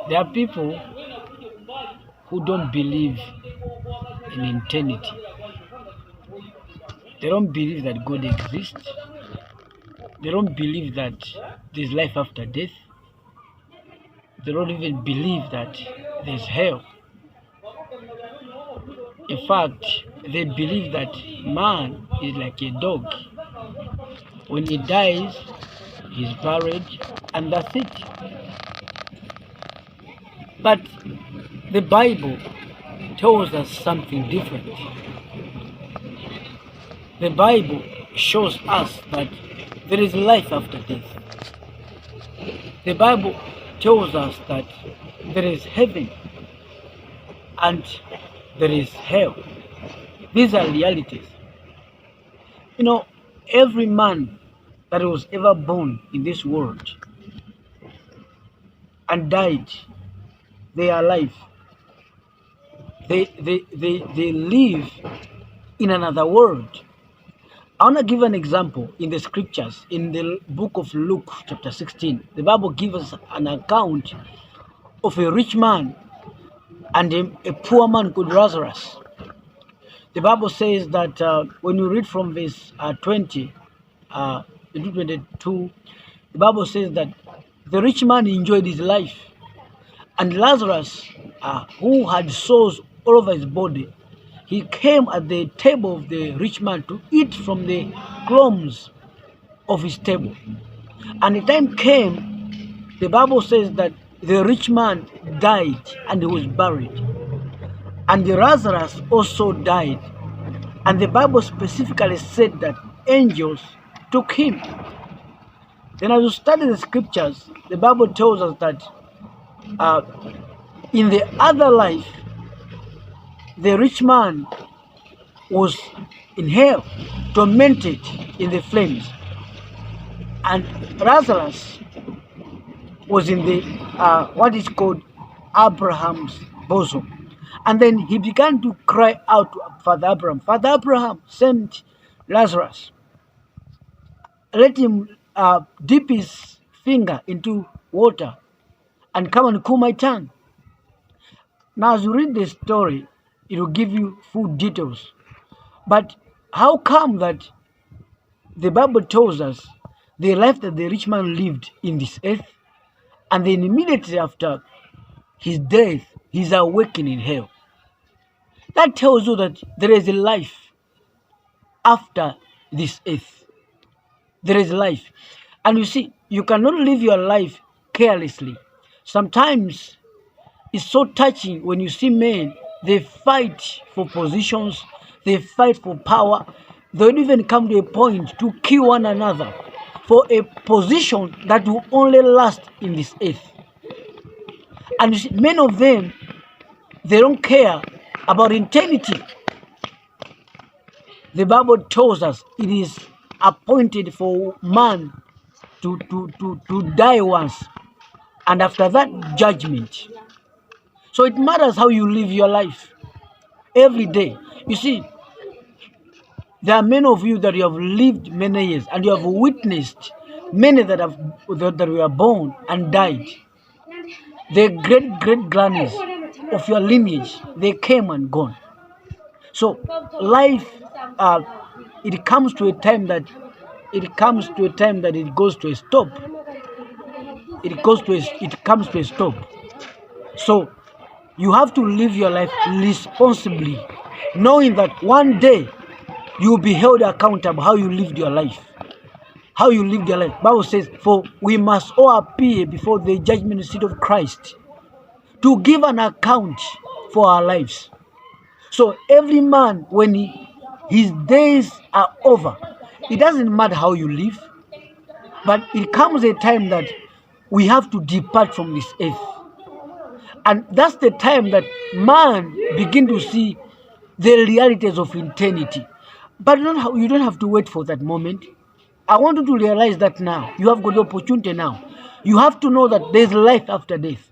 There are people who don't believe in eternity. They don't believe that God exists. They don't believe that there's life after death. They don't even believe that there's hell. In fact, they believe that man is like a dog. When he dies, he's buried, and that's it. But the Bible tells us something different. The Bible shows us that there is life after death. The Bible tells us that there is heaven and there is hell. These are realities. You know, every man that was ever born in this world and died, they are alive. They live in another world. I want to give an example in the scriptures. In the book of Luke, chapter 16, the Bible gives us an account of a rich man and a poor man called Lazarus. The Bible says that when you read from verse 20 to 22, the Bible says that the rich man enjoyed his life, and Lazarus, who had sores all over his body, he came at the table of the rich man to eat from the crumbs of his table. And the time came, the Bible says that the rich man died and he was buried. And the Lazarus also died. And the Bible specifically said that angels took him. Then as you study the scriptures, the Bible tells us that in the other life, the rich man was in hell, tormented in the flames. And Lazarus was in the what is called Abraham's bosom. And then he began to cry out to Father Abraham. Father Abraham, sent Lazarus. Let him dip his finger into water and come and cool my tongue. Now, as you read the story, it will give you full details. But how come that the Bible tells us the life that the rich man lived in this earth, and then immediately after his death, he's awakened in hell? That tells you that there is a life after this earth. There is life. And you see, you cannot live your life carelessly. Sometimes it's so touching when you see men, they fight for positions, they fight for power. They would even come to a point to kill one another for a position that will only last in this earth. And you see, many of them, they don't care about eternity. The Bible tells us it is appointed for man to die once, and after that, judgment. So it matters how you live your life every day. You see, there are many of you that you have lived many years and you have witnessed many that were born and died. The great grannies of your lineage, they came and gone. So life, it comes to a time that it goes to a stop. It comes to a stop. So you have to live your life responsibly, knowing that one day you will be held accountable how you lived your life. How you lived your life. Bible says, for we must all appear before the judgment seat of Christ to give an account for our lives. So every man, when his days are over, it doesn't matter how you live, but it comes a time that we have to depart from this earth. And that's the time that man begin to see the realities of eternity. But you don't have to wait for that moment. I want you to realize that now. You have got the opportunity now. You have to know that there's life after death.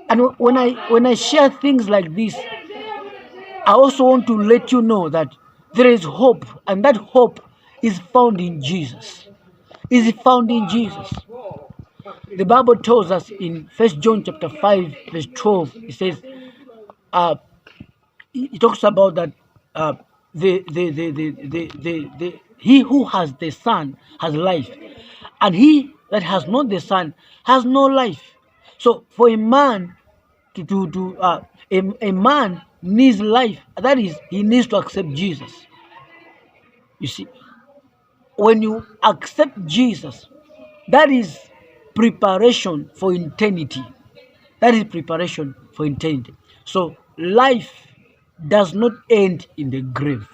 And when I share things like this, I also want to let you know that there is hope, and that hope is found in Jesus. Is found in Jesus. The Bible tells us in 1 John chapter 5 verse 12, it says, it talks about that uh, he who has the Son has life, and he that has not the Son has no life. So for a man a man needs life. That is, he needs to accept Jesus. You see, when you accept Jesus, that is preparation for eternity. That is preparation for eternity. So life does not end in the grave.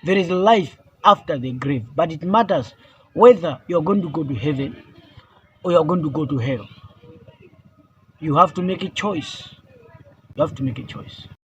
There is life after the grave, but it matters whether you're going to go to heaven or you're going to go to hell. You have to make a choice. You have to make a choice.